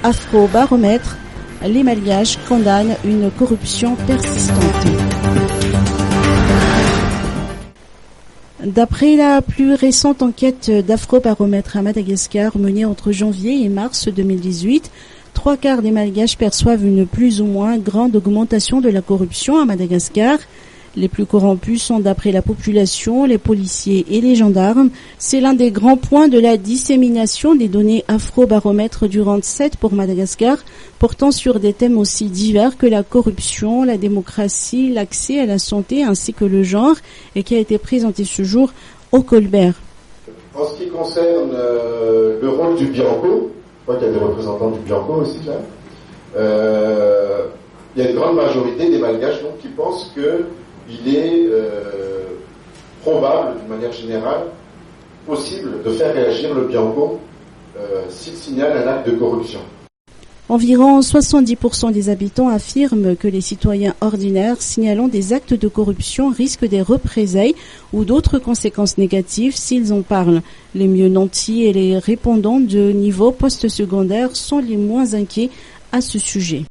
Afro-baromètre, les Malgaches condamnent une corruption persistante. D'après la plus récente enquête d'Afro-baromètre à Madagascar menée entre janvier et mars 2018, 3/4 des Malgaches perçoivent une plus ou moins grande augmentation de la corruption à Madagascar. Les plus corrompus sont, d'après la population, les policiers et les gendarmes. C'est l'un des grands points de la dissémination des données Afro-baromètre du Randstad pour Madagascar, portant sur des thèmes aussi divers que la corruption, la démocratie, l'accès à la santé ainsi que le genre, et qui a été présenté ce jour au Colbert. En ce qui concerne le rôle du Bianco, je crois qu'il y a des représentants du Bianco aussi là, il y a une grande majorité des Malgaches donc, qui pensent qu'il est probable, d'une manière générale, possible de faire réagir le Bianco s'il signale un acte de corruption. Environ 70% des habitants affirment que les citoyens ordinaires signalant des actes de corruption risquent des représailles ou d'autres conséquences négatives s'ils en parlent. Les mieux nantis et les répondants de niveau post-secondaire sont les moins inquiets à ce sujet.